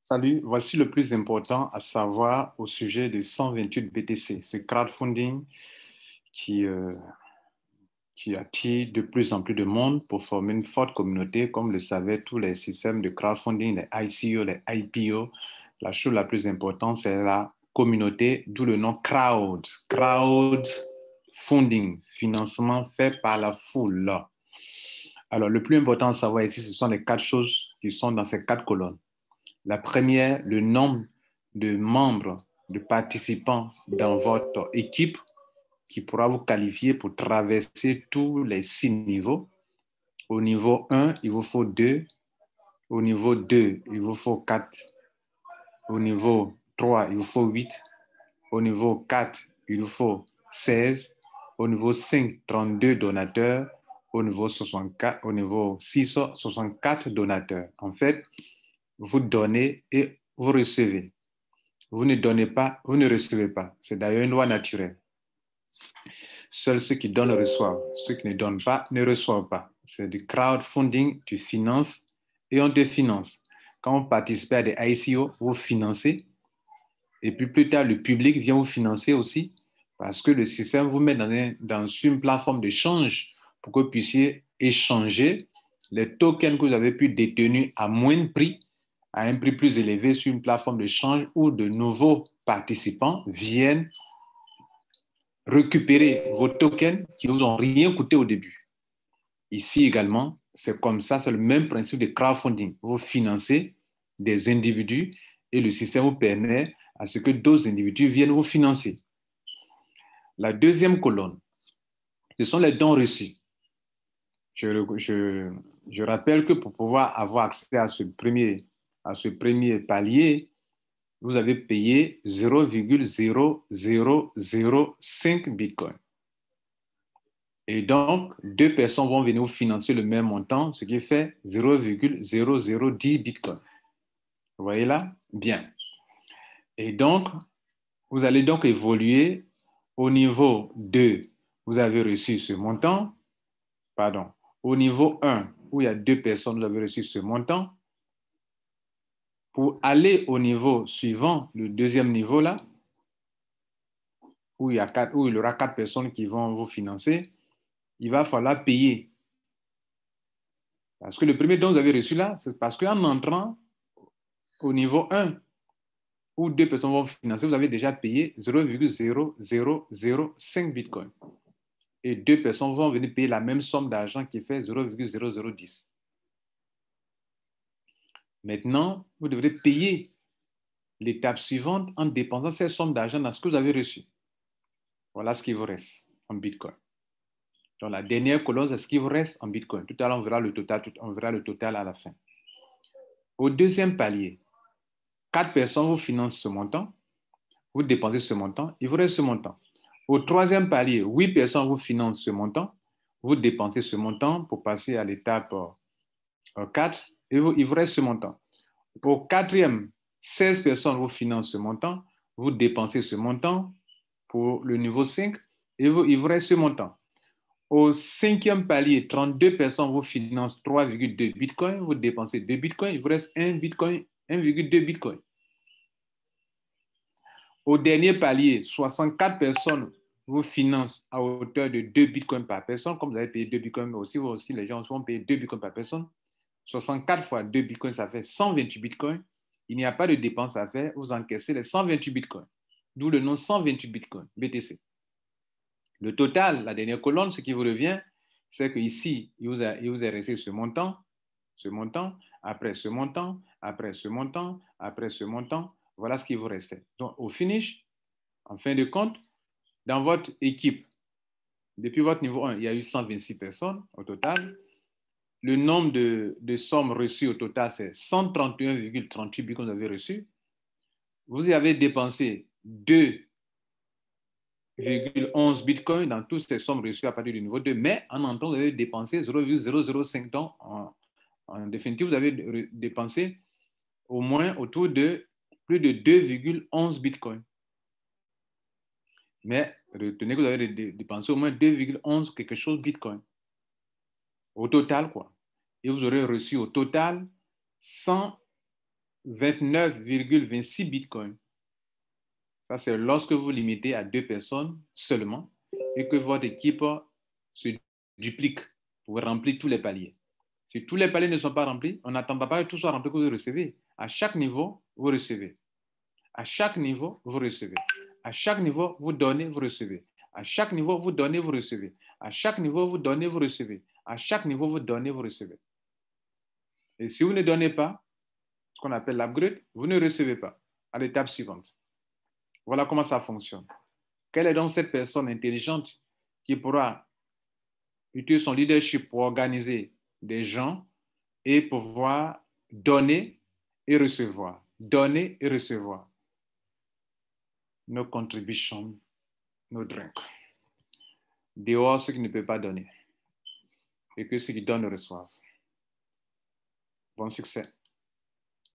Salut, voici le plus important à savoir au sujet de 128 BTC, ce crowdfunding qui, euh, qui attire de plus en plus de monde pour former une forte communauté, comme le savaient tous les systèmes de crowdfunding, les ICO, les IPO. La chose la plus importante, c'est la communauté, d'où le nom crowd. Crowdfunding, financement fait par la foule. Alors, le plus important à savoir ici, ce sont les quatre choses qui sont dans ces quatre colonnes. La première, le nombre de membres, de participants dans votre équipe qui pourra vous qualifier pour traverser tous les 6 niveaux. Au niveau 1, il vous faut 2. Au niveau 2, il vous faut 4. Au niveau 3, il vous faut 8. Au niveau 4, il vous faut 16. Au niveau 5, 32 donateurs. Au niveau 64, au niveau 6, 64 donateurs. En fait, vous donnez et vous recevez. Vous ne donnez pas, vous ne recevez pas. C'est d'ailleurs une loi naturelle. Seuls ceux qui donnent reçoivent. Ceux qui ne donnent pas ne reçoivent pas. C'est du crowdfunding, tu finances et on te finance. Quand vous participez à des ICO, vous financez. Et puis plus tard, le public vient vous financer aussi parce que le système vous met dans une plateforme d'échange pour que vous puissiez échanger les tokens que vous avez pu détenir à moindre prix, à un prix plus élevé sur une plateforme d'échange où de nouveaux participants viennent récupérer vos tokens qui ne vous ont rien coûté au début. Ici également, c'est comme ça, c'est le même principe de crowdfunding. Vous financez des individus et le système vous permet à ce que d'autres individus viennent vous financer. La deuxième colonne, ce sont les dons reçus. Je rappelle que pour pouvoir avoir accès à ce premier palier, vous avez payé 0,0005 Bitcoin. Et donc, deux personnes vont venir vous financer le même montant, ce qui fait 0,0010 Bitcoin. Vous voyez là? Bien. Et donc, vous allez donc évoluer au niveau 2. Vous avez reçu ce montant. Pardon. Au niveau 1, où il y a deux personnes, vous avez reçu ce montant. Pour aller au niveau suivant, le deuxième niveau là, où il y aura 4 personnes qui vont vous financer, il va falloir payer. Parce que le premier don que vous avez reçu là, c'est parce qu'en entrant au niveau 1, où deux personnes vont vous financer, vous avez déjà payé 0,0005 Bitcoin. Et deux personnes vont venir payer la même somme d'argent qui fait 0,0010. Maintenant, vous devrez payer l'étape suivante en dépensant cette somme d'argent dans ce que vous avez reçu. Voilà ce qui vous reste en Bitcoin. Donc, la dernière colonne, c'est ce qui vous reste en Bitcoin. Tout à l'heure, on verra le total à la fin. Au deuxième palier, 4 personnes vous financent ce montant, vous dépensez ce montant, il vous reste ce montant. Au troisième palier, 8 personnes vous financent ce montant, vous dépensez ce montant pour passer à l'étape 4, et il vous reste ce montant. Au quatrième, 16 personnes vous financent ce montant, vous dépensez ce montant pour le niveau 5, et il vous reste ce montant. Au cinquième palier, 32 personnes vous financent 3,2 Bitcoin, vous dépensez 2 Bitcoin, il vous reste 1 Bitcoin, 1,2 Bitcoin. Au dernier palier, 64 personnes vous financent à hauteur de 2 Bitcoins par personne. Comme vous avez payé 2 Bitcoins, mais aussi les gens vont payer 2 Bitcoins par personne. 64 fois 2 Bitcoins, ça fait 128 Bitcoins. Il n'y a pas de dépense à faire, vous encaissez les 128 Bitcoins. D'où le nom 128 Bitcoins, BTC. Le total, la dernière colonne, ce qui vous revient, c'est qu'ici, il vous est resté ce montant, après ce montant, après ce montant, après ce montant. Voilà ce qui vous restait. Donc, au finish, en fin de compte, dans votre équipe, depuis votre niveau 1, il y a eu 126 personnes au total. Le nombre de sommes reçues au total, c'est 131,38 bitcoins que vous avez reçus. Vous y avez dépensé 2,11 bitcoins dans toutes ces sommes reçues à partir du niveau 2, mais en entrant, vous avez dépensé 0,005. Donc, en définitive, vous avez dépensé au moins autour de plus de 2,11 bitcoins. Mais retenez que vous avez dépensé au moins 2,11 quelque chose bitcoin. Au total, quoi. Et vous aurez reçu au total 29,26 bitcoins. Ça, c'est lorsque vous limitez à 2 personnes seulement et que votre équipe se duplique pour remplir tous les paliers. Si tous les paliers ne sont pas remplis, on n'attendra pas que tout soit rempli que vous recevez. À chaque niveau, vous recevez. À chaque niveau, vous recevez. À chaque niveau, vous donnez, vous recevez. À chaque niveau, vous donnez, vous recevez. À chaque niveau, vous donnez, vous recevez. À chaque niveau, vous donnez, vous recevez. Et si vous ne donnez pas, ce qu'on appelle l'upgrade, vous ne recevez pas à l'étape suivante. Voilà comment ça fonctionne. Quelle est donc cette personne intelligente qui pourra utiliser son leadership pour organiser des gens et pouvoir donner et recevoir? Donner et recevoir. No contribution, no drink. Dehors, ceux qui ne peuvent pas donner. Et que ceux qui donnent reçoivent. Bon succès.